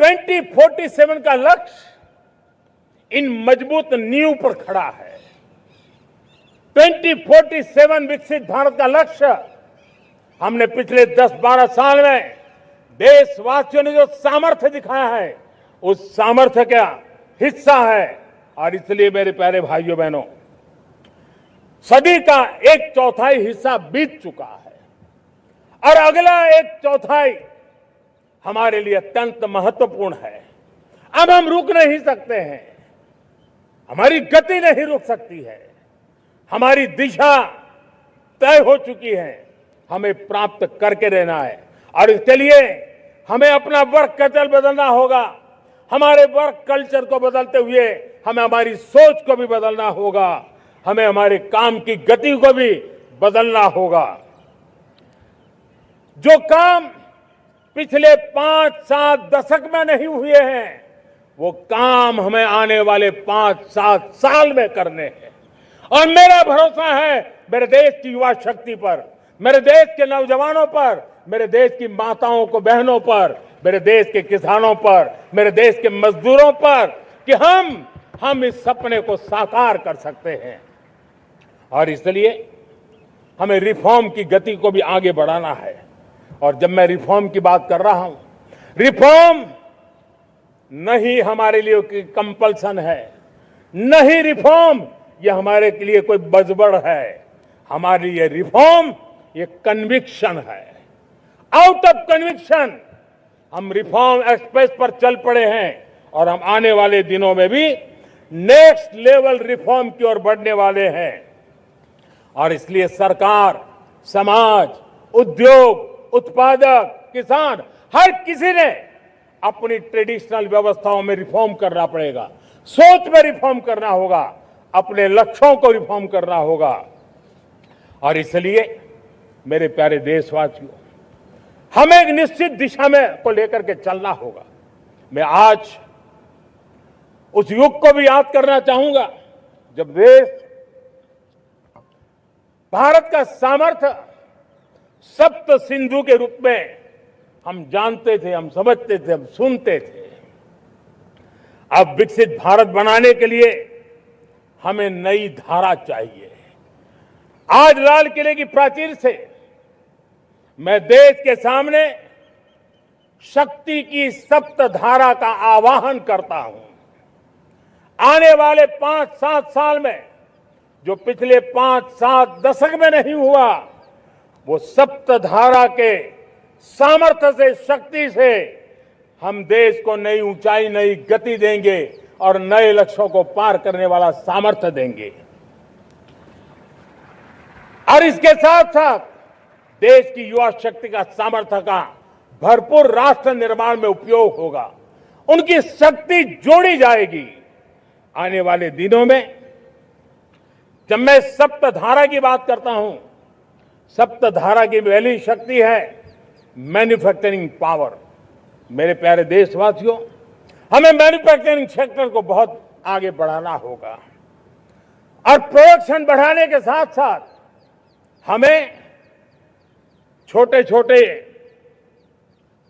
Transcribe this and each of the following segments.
2047 का लक्ष्य इन मजबूत नींव पर खड़ा है। 2047 विकसित भारत का लक्ष्य हमने पिछले 10-12 साल में देशवासियों ने जो सामर्थ्य दिखाया है, उस सामर्थ्य का हिस्सा है। और इसलिए मेरे प्यारे भाइयों बहनों, सदी का 1/4 हिस्सा बीत चुका है और अगला 1/4 हमारे लिए अत्यंत महत्वपूर्ण है। अब हम रुक नहीं सकते हैं, हमारी गति नहीं रुक सकती है, हमारी दिशा तय हो चुकी है, हमें प्राप्त करके रहना है। और इसके लिए हमें अपना वर्क कल्चर बदलना होगा। हमारे वर्क कल्चर को बदलते हुए हमें हमारी सोच को भी बदलना होगा, हमें हमारे काम की गति को भी बदलना होगा। जो काम पिछले 5-7 दशक में नहीं हुए हैं, वो काम हमें आने वाले 5-7 साल में करने हैं। और मेरा भरोसा है मेरे देश की युवा शक्ति पर, मेरे देश के नौजवानों पर, मेरे देश की माताओं को बहनों पर, मेरे देश के किसानों पर, मेरे देश के मजदूरों पर कि हम इस सपने को साकार कर सकते हैं। और इसलिए हमें रिफॉर्म की गति को भी आगे बढ़ाना है। और जब मैं रिफॉर्म की बात कर रहा हूं, रिफॉर्म नहीं हमारे लिए कोई कंपल्सन है, नहीं रिफॉर्म ये हमारे के लिए कोई बजबड़ है। हमारे लिए रिफॉर्म ये कन्विक्शन है। आउट ऑफ कन्विक्शन हम रिफॉर्म एक्सप्रेस पर चल पड़े हैं और हम आने वाले दिनों में भी नेक्स्ट लेवल रिफॉर्म की ओर बढ़ने वाले हैं। और इसलिए सरकार, समाज, उद्योग, उत्पादक, किसान, हर किसी ने अपनी ट्रेडिशनल व्यवस्थाओं में रिफॉर्म करना पड़ेगा, सोच में रिफॉर्म करना होगा, अपने लक्ष्यों को रिफॉर्म करना होगा। और इसलिए मेरे प्यारे देशवासियों, हमें एक निश्चित दिशा में को लेकर के चलना होगा। मैं आज उस युग को भी याद करना चाहूंगा जब देश भारत का सामर्थ्य सप्त सिंधु के रूप में हम जानते थे, हम समझते थे, हम सुनते थे। अब विकसित भारत बनाने के लिए हमें नई धारा चाहिए। आज लाल किले की प्राचीर से मैं देश के सामने शक्ति की सप्त धारा का आवाहन करता हूं। आने वाले 5-7 साल में जो पिछले 5-7 दशक में नहीं हुआ, वो सप्त धारा के सामर्थ्य से, शक्ति से हम देश को नई ऊंचाई, नई गति देंगे और नए लक्ष्यों को पार करने वाला सामर्थ्य देंगे। और इसके साथ साथ देश की युवा शक्ति का सामर्थ्य का भरपूर राष्ट्र निर्माण में उपयोग होगा, उनकी शक्ति जोड़ी जाएगी। आने वाले दिनों में जब मैं सप्तधारा की बात करता हूं, सप्तधारा की पहली शक्ति है मैन्युफैक्चरिंग पावर। मेरे प्यारे देशवासियों, हमें मैन्युफैक्चरिंग सेक्टर को बहुत आगे बढ़ाना होगा और प्रोडक्शन बढ़ाने के साथ साथ हमें छोटे छोटे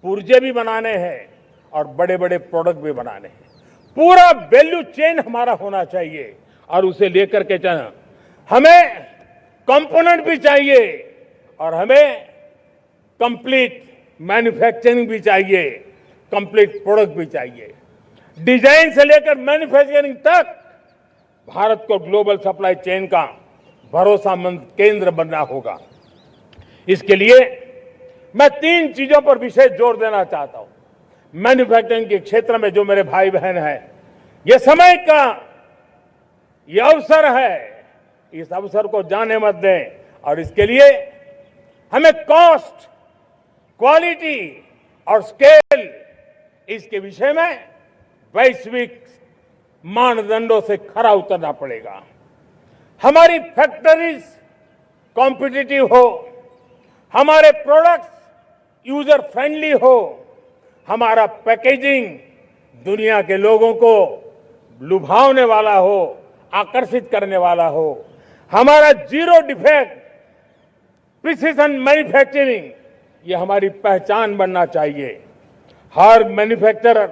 पुर्जे भी बनाने हैं और बड़े बड़े प्रोडक्ट भी बनाने हैं। पूरा वैल्यू चेन हमारा होना चाहिए और उसे लेकर के चलना। हमें कंपोनेंट भी चाहिए और हमें कंप्लीट मैन्युफैक्चरिंग भी चाहिए, कंप्लीट प्रोडक्ट भी चाहिए। डिजाइन से लेकर मैन्युफैक्चरिंग तक भारत को ग्लोबल सप्लाई चेन का भरोसामंद केंद्र बनना होगा। इसके लिए मैं 3 चीजों पर विशेष जोर देना चाहता हूं। मैन्युफैक्चरिंग के क्षेत्र में जो मेरे भाई बहन हैं, ये समय का ये अवसर है, इस अवसर को जाने मत दें। और इसके लिए हमें कॉस्ट, क्वालिटी और स्केल, इसके विषय में वैश्विक मानदंडों से खरा उतरना पड़ेगा। हमारी फैक्ट्रीज कॉम्पिटिटिव हो, हमारे प्रोडक्ट्स यूजर फ्रेंडली हो, हमारा पैकेजिंग दुनिया के लोगों को लुभावने वाला हो, आकर्षित करने वाला हो, हमारा जीरो डिफेक्ट प्रिसिजन मैन्युफैक्चरिंग ये हमारी पहचान बनना चाहिए। हर मैन्युफैक्चरर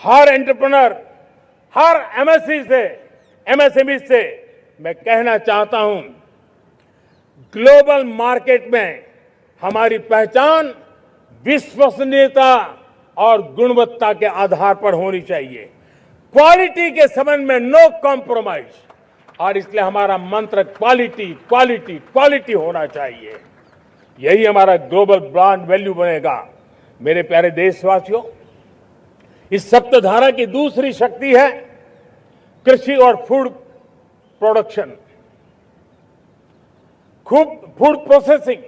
हर एंटरप्रेन्योर, हर एमएसएमई से मैं कहना चाहता हूं, ग्लोबल मार्केट में हमारी पहचान विश्वसनीयता और गुणवत्ता के आधार पर होनी चाहिए। क्वालिटी के संबंध में नो कॉम्प्रोमाइज, और इसलिए हमारा मंत्र क्वालिटी क्वालिटी क्वालिटी होना चाहिए। यही हमारा ग्लोबल ब्रांड वैल्यू बनेगा। मेरे प्यारे देशवासियों, इस सप्तधारा की दूसरी शक्ति है कृषि और फूड प्रोडक्शन, फूड प्रोसेसिंग।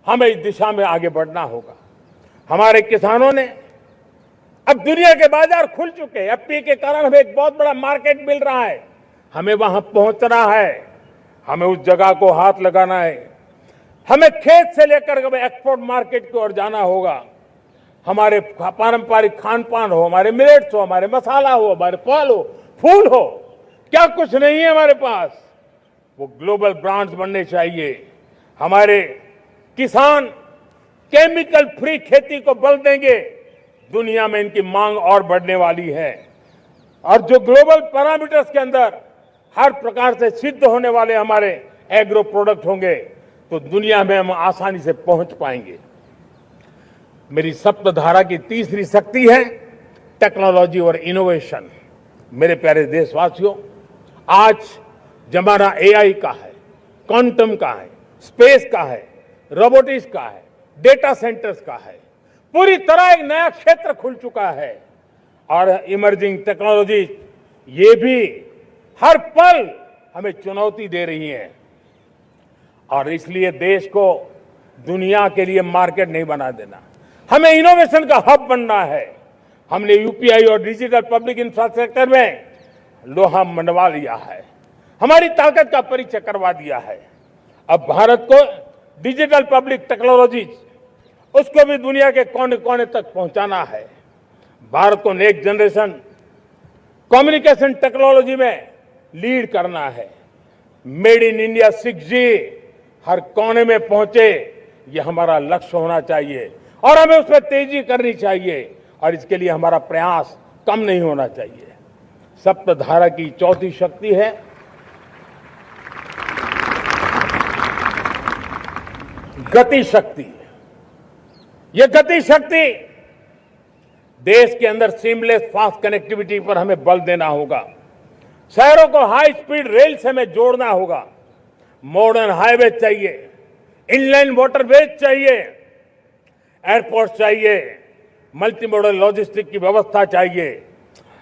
हमें इस दिशा में आगे बढ़ना होगा। हमारे किसानों ने, अब दुनिया के बाजार खुल चुके हैं, एफपीए के कारण हमें एक बहुत बड़ा मार्केट मिल रहा है। हमें वहां पहुंचना है, हमें उस जगह को हाथ लगाना है। हमें खेत से लेकर एक्सपोर्ट मार्केट की ओर जाना होगा। हमारे पारंपरिक खान पान हो, हमारे मिलेट्स हो, हमारे मसाला हो, हमारे फल हो, फूल हो, क्या कुछ नहीं है हमारे पास, वो ग्लोबल ब्रांड्स बनने चाहिए। हमारे किसान केमिकल फ्री खेती को बल देंगे, दुनिया में इनकी मांग और बढ़ने वाली है। और जो ग्लोबल पैरामीटर्स के अंदर हर प्रकार से सिद्ध होने वाले हमारे एग्रो प्रोडक्ट होंगे, तो दुनिया में हम आसानी से पहुंच पाएंगे। मेरी सप्तधारा की तीसरी शक्ति है टेक्नोलॉजी और इनोवेशन। मेरे प्यारे देशवासियों, आज जमाना एआई का है, क्वांटम का है, स्पेस का है, रोबोटिक्स का है, डेटा सेंटर्स का है। पूरी तरह एक नया क्षेत्र खुल चुका है। और इमर्जिंग टेक्नोलॉजी ये भी हर पल हमें चुनौती दे रही है। और इसलिए देश को दुनिया के लिए मार्केट नहीं बना देना, हमें इनोवेशन का हब बनना है। हमने यूपीआई और डिजिटल पब्लिक इंफ्रास्ट्रक्चर में लोहा मनवा लिया है, हमारी ताकत का परिचय करवा दिया है। अब भारत को डिजिटल पब्लिक टेक्नोलॉजी, उसको भी दुनिया के कोने कोने तक पहुंचाना है। भारत को नेक्स्ट जनरेशन कम्युनिकेशन टेक्नोलॉजी में लीड करना है। मेड इन इंडिया 6G हर कोने में पहुंचे, ये हमारा लक्ष्य होना चाहिए और हमें उसमें तेजी करनी चाहिए। और इसके लिए हमारा प्रयास कम नहीं होना चाहिए। सप्तधारा की चौथी शक्ति है गति शक्ति। ये गति शक्ति, देश के अंदर सीमलेस फास्ट कनेक्टिविटी पर हमें बल देना होगा। शहरों को हाई स्पीड रेल से हमें जोड़ना होगा। मॉडर्न हाईवे चाहिए, इनलाइन वाटरवेज चाहिए, एयरपोर्ट चाहिए, मल्टी मॉडल लॉजिस्टिक की व्यवस्था चाहिए।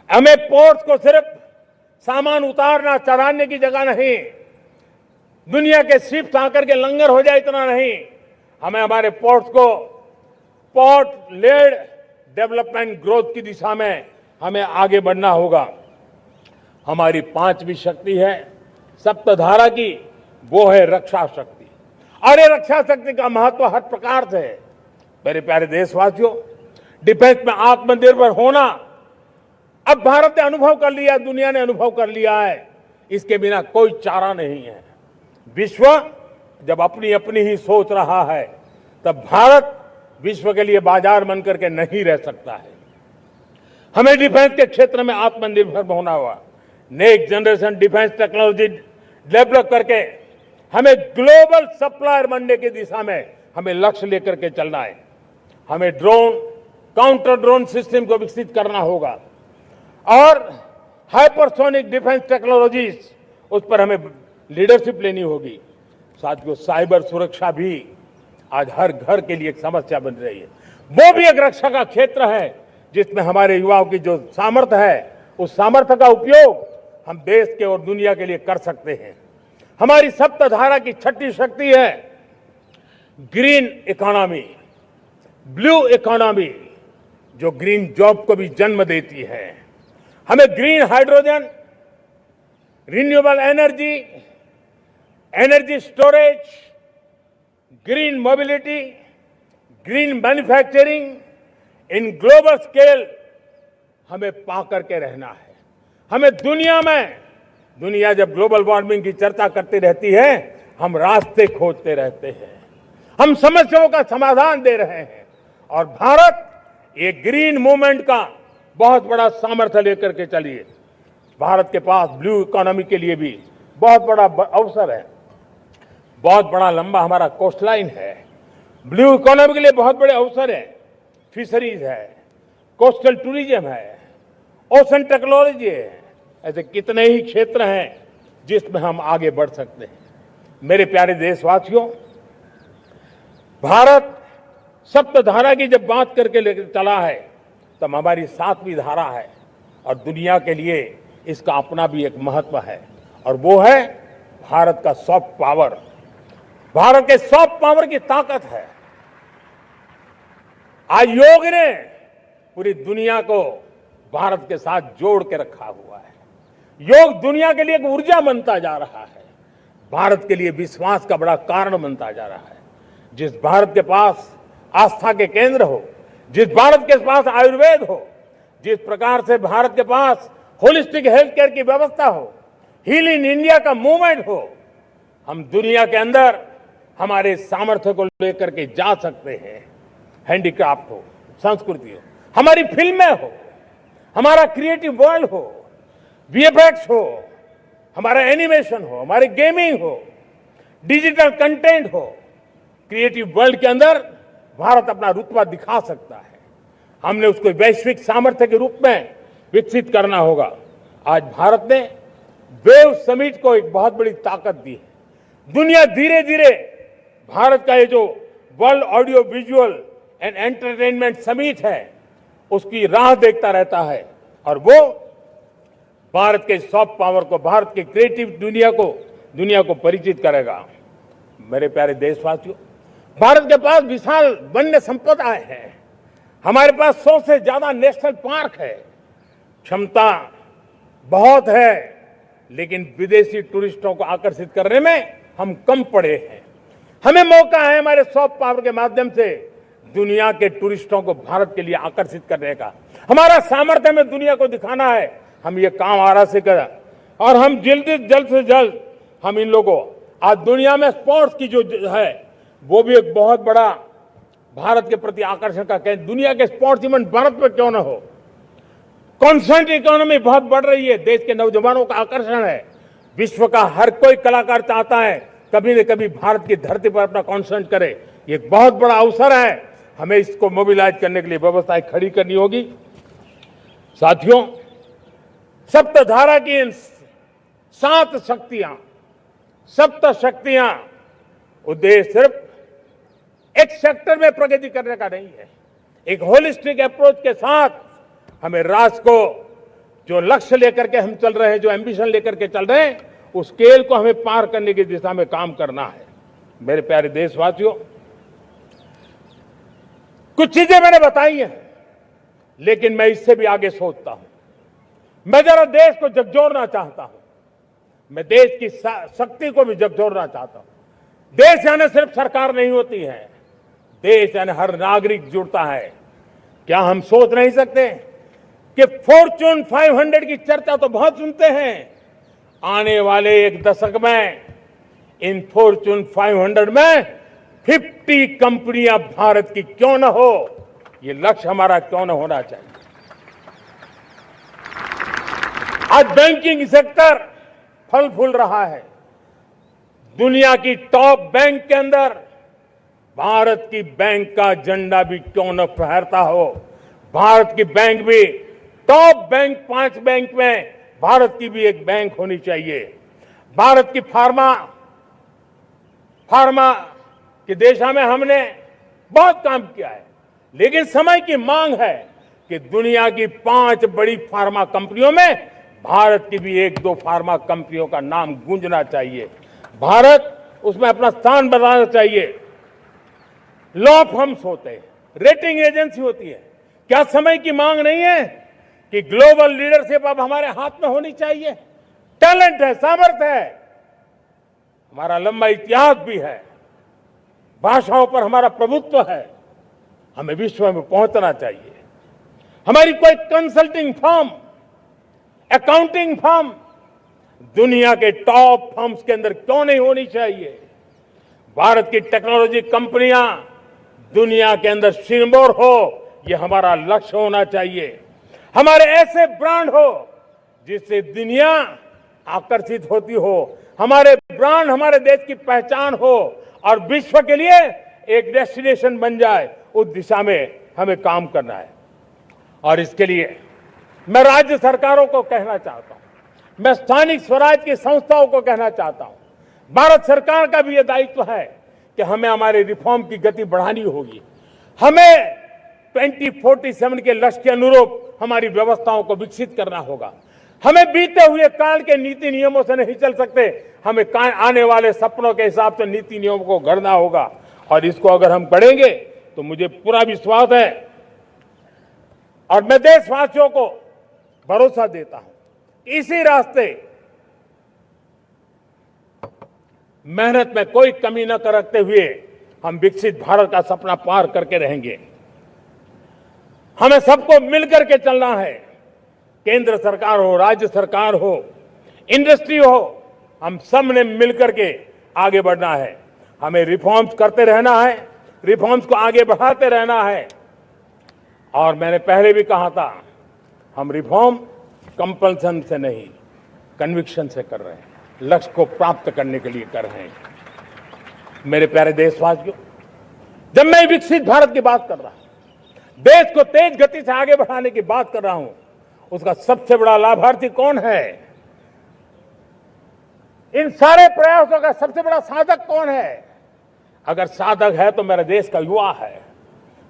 हमें पोर्ट को सिर्फ सामान उतारना चढ़ाने की जगह नहीं, दुनिया के शिप्स आकर के लंगर हो जाए इतना नहीं, हमें हमारे पोर्ट्स को पोर्ट लेड डेवलपमेंट ग्रोथ की दिशा में हमें आगे बढ़ना होगा। हमारी पांचवी शक्ति है सप्तधारा की, वो है रक्षा शक्ति। और ये रक्षा शक्ति का महत्व हर प्रकार से है। मेरे प्यारे देशवासियों, डिफेंस में आत्मनिर्भर होना अब भारत ने अनुभव कर लिया, दुनिया ने अनुभव कर लिया है। इसके बिना कोई चारा नहीं है। विश्व जब अपनी अपनी ही सोच रहा है, तब भारत विश्व के लिए बाजार बन करके नहीं रह सकता है। हमें डिफेंस के क्षेत्र में आत्मनिर्भर होना होगा। Next generation defence technology develop करके हमें ग्लोबल सप्लायर बनने की दिशा में हमें लक्ष्य लेकर के चलना है। हमें ड्रोन, काउंटर ड्रोन सिस्टम को विकसित करना होगा और हाइपरसोनिक डिफेंस टेक्नोलॉजीज, उस पर हमें लीडरशिप लेनी होगी। साथियों, साइबर सुरक्षा भी आज हर घर के लिए एक समस्या बन रही है। वो भी एक रक्षा का क्षेत्र है जिसमें हमारे युवाओं की जो सामर्थ्य है, उस सामर्थ्य का उपयोग हम देश के और दुनिया के लिए कर सकते हैं। हमारी सप्तधारा की छठी शक्ति है ग्रीन इकोनॉमी, ब्लू इकोनॉमी, जो ग्रीन जॉब को भी जन्म देती है। हमें green hydrogen, renewable energy, energy storage, green mobility, green manufacturing in global scale हमें पा करके रहना है। हमें दुनिया जब ग्लोबल वार्मिंग की चर्चा करती रहती है, हम रास्ते खोजते रहते हैं, हम समस्याओं का समाधान दे रहे हैं। और भारत एक ग्रीन मूवमेंट का बहुत बड़ा सामर्थ्य लेकर के चलिए। भारत के पास ब्लू इकोनॉमी के लिए भी बहुत बड़ा अवसर है। बहुत बड़ा लंबा हमारा कोस्ट लाइन है। ब्लू इकोनॉमी के लिए बहुत बड़े अवसर है। फिशरीज है, कोस्टल टूरिज्म है, ओशन टेक्नोलॉजी है। ऐसे कितने ही क्षेत्र हैं जिसमें हम आगे बढ़ सकते हैं। मेरे प्यारे देशवासियों, भारत सप्तधारा की जब बात करके लेकर चला है तब हमारी 7वीं धारा है और दुनिया के लिए इसका अपना भी एक महत्व है और वो है भारत का सॉफ्ट पावर। भारत के सॉफ्ट पावर की ताकत है। आज योग ने पूरी दुनिया को भारत के साथ जोड़ के रखा हुआ है। योग दुनिया के लिए एक ऊर्जा बनता जा रहा है। भारत के लिए विश्वास का बड़ा कारण बनता जा रहा है। जिस भारत के पास आस्था के केंद्र हो, जिस भारत के पास आयुर्वेद हो, जिस प्रकार से भारत के पास होलिस्टिक हेल्थ केयर की व्यवस्था हो, हील इन इंडिया का मूवमेंट हो, हम दुनिया के अंदर हमारे सामर्थ्य को लेकर के जा सकते हैं। हैंडीक्राफ्ट हो, संस्कृति हो, हमारी फिल्में हो, हमारा क्रिएटिव वर्ल्ड हो, वीएफएक्स हो, हमारा एनिमेशन हो, हमारी गेमिंग हो, डिजिटल कंटेंट हो, क्रिएटिव वर्ल्ड के अंदर भारत अपना रुतबा दिखा सकता है। हमने उसको वैश्विक सामर्थ्य के रूप में विकसित करना होगा। आज भारत ने वेव समिट को एक बहुत बड़ी ताकत दी है। दुनिया धीरे धीरे भारत का ये जो world audio visual and entertainment summit है उसकी राह देखता रहता है और वो भारत के सॉफ्ट पावर को, भारत के क्रिएटिव दुनिया को परिचित करेगा। मेरे प्यारे देशवासियों, भारत के पास विशाल वन्य संपदा है। हमारे पास 100 से ज्यादा नेशनल पार्क है। क्षमता बहुत है, लेकिन विदेशी टूरिस्टों को आकर्षित करने में हम कम पड़े हैं। हमें मौका है हमारे सॉफ्ट पावर के माध्यम से दुनिया के टूरिस्टों को भारत के लिए आकर्षित करने का। हमारा सामर्थ्य में दुनिया को दिखाना है। हम ये काम आरा से करें और हम जल्द से जल्द हम इन लोगों, आज दुनिया में स्पोर्ट्स की जो है वो भी एक बहुत बड़ा भारत के प्रति आकर्षण का केंद्र। दुनिया के स्पोर्ट्स इवेंट भारत में क्यों ना हो। कॉन्स्टेंट इकोनॉमी बहुत बढ़ रही है। देश के नौजवानों का आकर्षण है। विश्व का हर कोई कलाकार चाहता है कभी न कभी भारत की धरती पर अपना कॉन्सर्ट करे। ये एक बहुत बड़ा अवसर है। हमें इसको मोबिलाइज करने के लिए व्यवस्थाएं खड़ी करनी होगी। साथियों, सप्तधारा की इन 7 शक्तियां, सप्त शक्तियां, उद्देश्य सिर्फ एक सेक्टर में प्रगति करने का नहीं है। एक होलिस्टिक अप्रोच के साथ हमें राष्ट्र को जो लक्ष्य लेकर के हम चल रहे हैं, जो एम्बिशन लेकर के चल रहे हैं, उस स्केल को हमें पार करने की दिशा में काम करना है। मेरे प्यारे देशवासियों, कुछ चीजें मैंने बताई हैं, लेकिन मैं इससे भी आगे सोचता हूं। मैं जरा देश को झकझोरना चाहता हूं। मैं देश की शक्ति को भी झकझोरना चाहता हूं। देश यानी सिर्फ सरकार नहीं होती है। देश यानी हर नागरिक जुड़ता है। क्या हम सोच नहीं सकते कि फॉर्च्यून 500 की चर्चा तो बहुत सुनते हैं। आने वाले एक दशक में इन फॉर्च्यून 500 में 50 कंपनियां भारत की क्यों न हो, ये लक्ष्य हमारा क्यों न होना चाहिए। आज बैंकिंग सेक्टर फल फूल रहा है। दुनिया की टॉप बैंक के अंदर भारत की बैंक का झंडा भी क्यों न फहरता हो। भारत की बैंक भी टॉप बैंक 5 बैंक में भारत की भी एक बैंक होनी चाहिए। भारत की फार्मा की दिशा में हमने बहुत काम किया है, लेकिन समय की मांग है कि दुनिया की 5 बड़ी फार्मा कंपनियों में भारत की भी 1-2 फार्मा कंपनियों का नाम गूंजना चाहिए। भारत उसमें अपना स्थान बनाना चाहिए। लॉ फर्म्स होते हैं, रेटिंग एजेंसी होती है। क्या समय की मांग नहीं है कि ग्लोबल लीडरशिप अब हमारे हाथ में होनी चाहिए। टैलेंट है, सामर्थ्य है, हमारा लंबा इतिहास भी है, भाषाओं पर हमारा प्रभुत्व है। हमें विश्व में पहुंचना चाहिए। हमारी कोई कंसल्टिंग फर्म, अकाउंटिंग फर्म दुनिया के टॉप फर्म्स के अंदर क्यों नहीं होनी चाहिए। भारत की टेक्नोलॉजी कंपनियां दुनिया के अंदर सिरमौर हो, यह हमारा लक्ष्य होना चाहिए। हमारे ऐसे ब्रांड हो जिससे दुनिया आकर्षित होती हो, हमारे ब्रांड हमारे देश की पहचान हो और विश्व के लिए एक डेस्टिनेशन बन जाए, उस दिशा में हमें काम करना है। और इसके लिए मैं राज्य सरकारों को कहना चाहता हूं, मैं स्थानिक स्वराज की संस्थाओं को कहना चाहता हूं, भारत सरकार का भी यह दायित्व है कि हमें हमारे रिफॉर्म की गति बढ़ानी होगी। हमें 2047 के लक्ष्य के अनुरूप हमारी व्यवस्थाओं को विकसित करना होगा। हमें बीते हुए काल के नीति नियमों से नहीं चल सकते, हमें आने वाले सपनों के हिसाब से नीति नियमों को गढ़ना होगा। और इसको अगर हम करेंगे तो मुझे पूरा विश्वास है और मैं देशवासियों को भरोसा देता हूं, इसी रास्ते मेहनत में कोई कमी न करते हुए हम विकसित भारत का सपना पार करके रहेंगे। हमें सबको मिलकर के चलना है, केंद्र सरकार हो, राज्य सरकार हो, इंडस्ट्री हो, हम सब ने मिलकर के आगे बढ़ना है। हमें रिफॉर्म्स करते रहना है, रिफॉर्म्स को आगे बढ़ाते रहना है। और मैंने पहले भी कहा था, हम रिफॉर्म कंपल्सन से नहीं, कन्विक्शन से कर रहे हैं, लक्ष्य को प्राप्त करने के लिए कर रहे हैं। मेरे प्यारे देशवासियों, जब मैं विकसित भारत की बात कर रहा हूं, देश को तेज गति से आगे बढ़ाने की बात कर रहा हूं, उसका सबसे बड़ा लाभार्थी कौन है? इन सारे प्रयासों का सबसे बड़ा साधक कौन है? अगर साधक है तो मेरे देश का युवा है,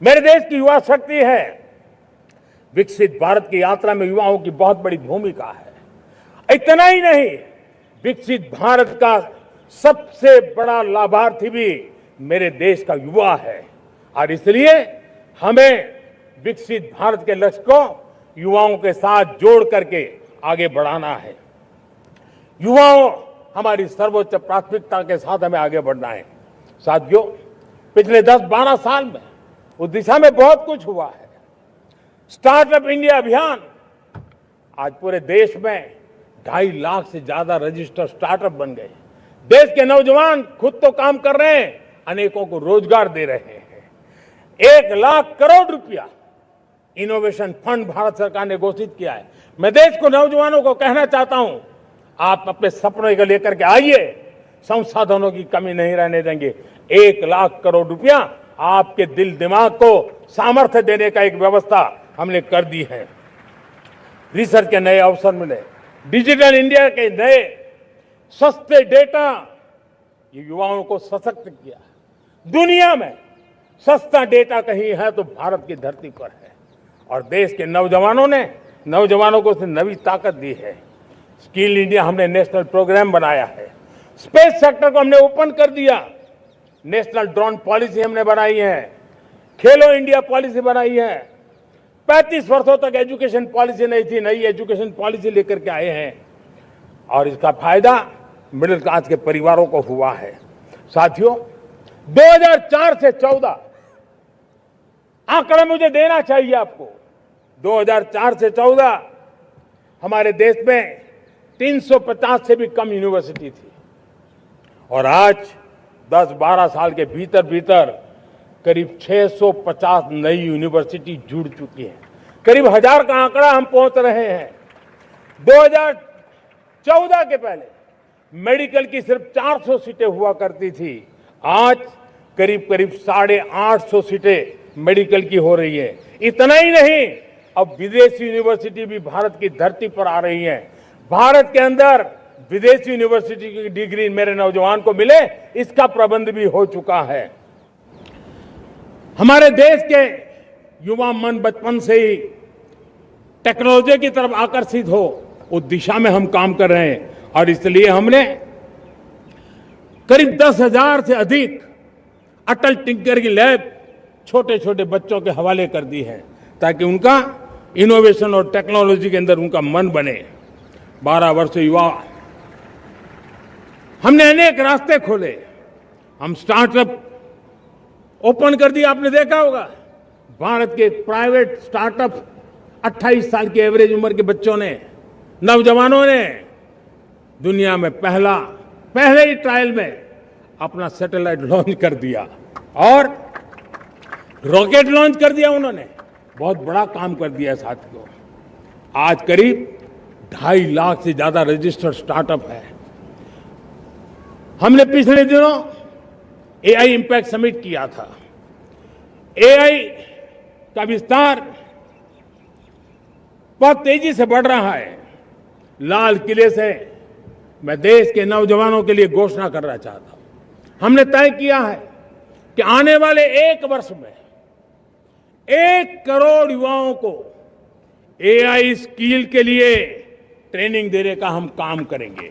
मेरे देश की युवा शक्ति है। विकसित भारत की यात्रा में युवाओं की बहुत बड़ी भूमिका है। इतना ही नहीं, विकसित भारत का सबसे बड़ा लाभार्थी भी मेरे देश का युवा है। और इसलिए हमें विकसित भारत के लक्ष्य को युवाओं के साथ जोड़ करके आगे बढ़ाना है। युवाओं हमारी सर्वोच्च प्राथमिकता के साथ हमें आगे बढ़ना है। साथियों, पिछले 10-12 साल में उस दिशा में बहुत कुछ हुआ है। स्टार्टअप इंडिया अभियान, आज पूरे देश में 2.5 लाख से ज्यादा रजिस्टर्ड स्टार्टअप बन गए। देश के नौजवान खुद तो काम कर रहे हैं, अनेकों को रोजगार दे रहे हैं। 1 लाख करोड़ रुपया इनोवेशन फंड भारत सरकार ने घोषित किया है। मैं देश को, नौजवानों को कहना चाहता हूं, आप अपने सपनों को लेकर के आइए, संसाधनों की कमी नहीं रहने देंगे। 1 लाख करोड़ रुपया आपके दिल दिमाग को सामर्थ्य देने का एक व्यवस्था हमने कर दी है। रिसर्च के नए अवसर मिले, डिजिटल इंडिया के नए सस्ते डेटा, ये युवाओं को सशक्त किया। दुनिया में सस्ता डेटा कहीं है तो भारत की धरती पर है। और देश के नौजवानों को उसने नई ताकत दी है। स्किल इंडिया हमने नेशनल प्रोग्राम बनाया है। स्पेस सेक्टर को हमने ओपन कर दिया। नेशनल ड्रोन पॉलिसी हमने बनाई है। खेलो इंडिया पॉलिसी बनाई है। 35 वर्षों तक एजुकेशन पॉलिसी नहीं थी, नई एजुकेशन पॉलिसी लेकर के आए हैं। और इसका फायदा मिडिल क्लास के परिवारों को हुआ है। साथियों, 2004 से 14 आंकड़ा मुझे देना चाहिए आपको। 2004 से 14 हमारे देश में 350 से भी कम यूनिवर्सिटी थी और आज 10-12 साल के भीतर करीब 650 नई यूनिवर्सिटी जुड़ चुकी है। करीब 1000 का आंकड़ा हम पहुंच रहे हैं। 2014 के पहले मेडिकल की सिर्फ 400 सीटें हुआ करती थी, आज करीब 850 सीटें मेडिकल की हो रही है। इतना ही नहीं, अब विदेशी यूनिवर्सिटी भी भारत की धरती पर आ रही है। भारत के अंदर विदेशी यूनिवर्सिटी की डिग्री मेरे नौजवान को मिले, इसका प्रबंध भी हो चुका है। हमारे देश के युवा मन बचपन से ही टेक्नोलॉजी की तरफ आकर्षित हो, उस दिशा में हम काम कर रहे हैं। और इसलिए हमने करीब 10,000 से अधिक अटल टिंकरिंग लैब छोटे छोटे बच्चों के हवाले कर दी है, ताकि उनका इनोवेशन और टेक्नोलॉजी के अंदर उनका मन बने। 12 वर्ष युवा, हमने अनेक रास्ते खोले। हम स्टार्टअप ओपन कर दिया, आपने देखा होगा। भारत के प्राइवेट स्टार्टअप 28 साल की एवरेज उम्र के बच्चों ने, नौजवानों ने दुनिया में पहले ही ट्रायल में अपना सैटेलाइट लॉन्च कर दिया और रॉकेट लॉन्च कर दिया। उन्होंने बहुत बड़ा काम कर दिया साथियों। आज करीब 2.5 लाख से ज्यादा रजिस्टर्ड स्टार्टअप है। हमने पिछले दिनों एआई इंपैक्ट समिट किया था। एआई का विस्तार बहुत तेजी से बढ़ रहा है। लाल किले से मैं देश के नौजवानों के लिए घोषणा करना चाहता हूं। हमने तय किया है कि आने वाले 1 वर्ष में 1 करोड़ युवाओं को एआई स्किल के लिए ट्रेनिंग देने का हम काम करेंगे,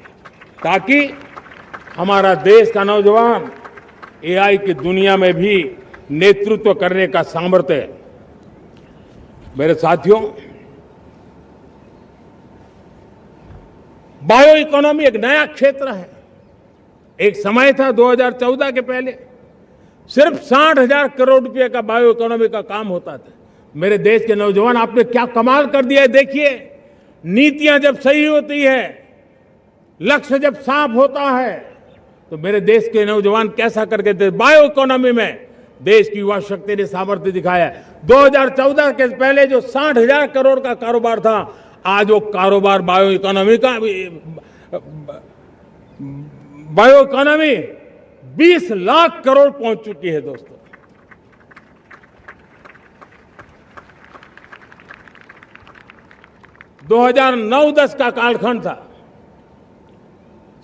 ताकि हमारा देश का नौजवान एआई की दुनिया में भी नेतृत्व करने का सामर्थ्य। मेरे साथियों, बायो इकोनॉमी एक नया क्षेत्र है। एक समय था 2014 के पहले सिर्फ 60,000 करोड़ रुपए का बायो इकोनॉमी का काम होता था। मेरे देश के नौजवान, आपने क्या कमाल कर दिया है। देखिए, नीतियां जब सही होती है, लक्ष्य जब साफ होता है, तो मेरे देश के नौजवान कैसा करके थे। बायो इकोनॉमी में देश की युवा शक्ति ने सामर्थ्य दिखाया है। 2014 के पहले जो 60,000 करोड़ का कारोबार था, आज वो कारोबार बायो इकोनॉमी 20 लाख करोड़ पहुंच चुकी है। दोस्तों, दो 2009-10 का कालखंड था,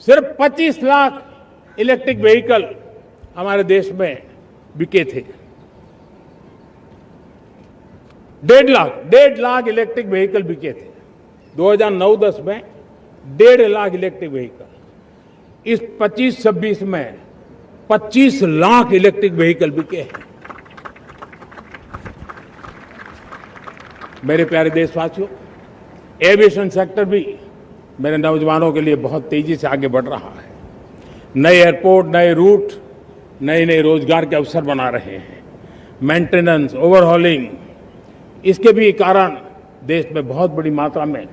सिर्फ 25 लाख इलेक्ट्रिक व्हीकल हमारे देश में बिके थे। 1.5 लाख इलेक्ट्रिक व्हीकल बिके थे 2009-10 में। 1.5 लाख इलेक्ट्रिक व्हीकल। इस 25-26 में 25 लाख इलेक्ट्रिक व्हीकल बिके हैं। मेरे प्यारे देशवासियों, एविएशन सेक्टर भी मेरे नौजवानों के लिए बहुत तेजी से आगे बढ़ रहा है। नए एयरपोर्ट, नए रूट, नए नए रोजगार के अवसर बना रहे हैं। मेंटेनेंस, ओवरहॉलिंग, इसके भी कारण देश में बहुत बड़ी मात्रा में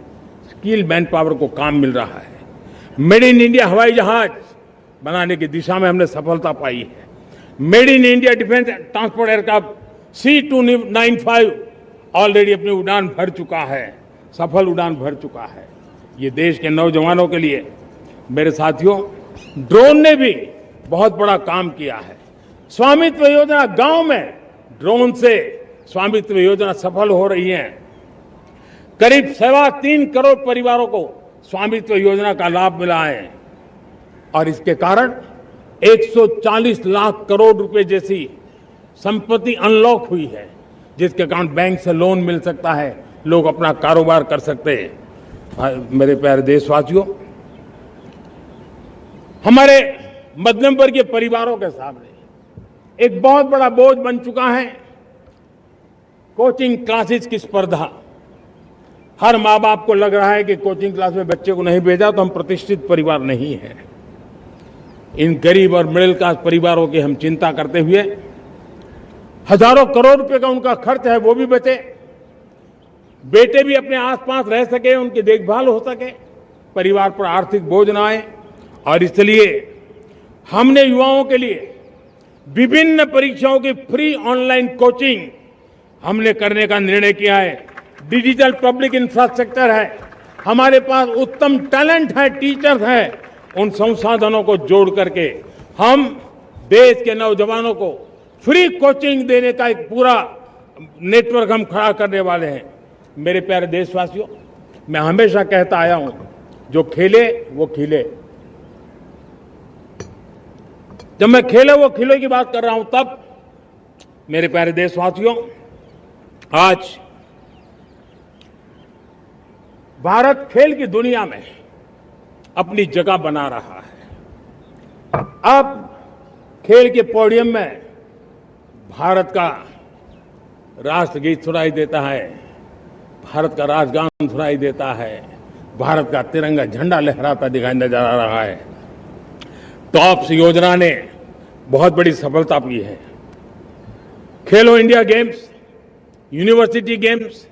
स्किल मैन पावर को काम मिल रहा है। मेड इन इंडिया हवाई जहाज बनाने की दिशा में हमने सफलता पाई है। Made in India defence transport aircraft C295 already अपनी उड़ान भर चुका है, सफल उड़ान भर चुका है। ये देश के नौजवानों के लिए, मेरे साथियों, ड्रोन ने भी बहुत बड़ा काम किया है। स्वामित्व योजना, गांव में ड्रोन से स्वामित्व योजना सफल हो रही है। करीब 3.25 करोड़ परिवारों को स्वामित्व योजना का लाभ मिला है और इसके कारण 140 लाख करोड़ रुपए जैसी संपत्ति अनलॉक हुई है, जिसके कारण बैंक से लोन मिल सकता है, लोग अपना कारोबार कर सकते हैं। मेरे प्यारे देशवासियों, हमारे मध्यम वर्गीय परिवारों के सामने एक बहुत बड़ा बोझ बन चुका है कोचिंग क्लासेस की स्पर्धा। हर माँ बाप को लग रहा है कि कोचिंग क्लास में बच्चे को नहीं भेजा तो हम प्रतिष्ठित परिवार नहीं है। इन गरीब और मिडिल क्लास परिवारों की हम चिंता करते हुए हजारों करोड़ रुपए का उनका खर्च है, वो भी बचे, बेटे भी अपने आसपास रह सके, उनकी देखभाल हो सके, परिवार पर आर्थिक बोझ ना आए। और इसलिए हमने युवाओं के लिए विभिन्न परीक्षाओं की फ्री ऑनलाइन कोचिंग हमने करने का निर्णय किया है। डिजिटल पब्लिक इंफ्रास्ट्रक्चर है, हमारे पास उत्तम टैलेंट है, टीचर्स हैं। उन संसाधनों को जोड़ करके हम देश के नौजवानों को फ्री कोचिंग देने का एक पूरा नेटवर्क हम खड़ा करने वाले हैं। मेरे प्यारे देशवासियों, मैं हमेशा कहता आया हूं, जो खेले वो खिले। जब मैं खेले वो खिले की बात कर रहा हूं, तब मेरे प्यारे देशवासियों, आज भारत खेल की दुनिया में अपनी जगह बना रहा है। अब खेल के पोडियम में भारत का राष्ट्रगीत सुनाई देता है, भारत का राष्ट्रगान सुनाई देता है, भारत का तिरंगा झंडा लहराता दिखाई नजर आ रहा है। टॉप्स योजना ने बहुत बड़ी सफलता पाई है। खेलो इंडिया गेम्स, यूनिवर्सिटी गेम्स,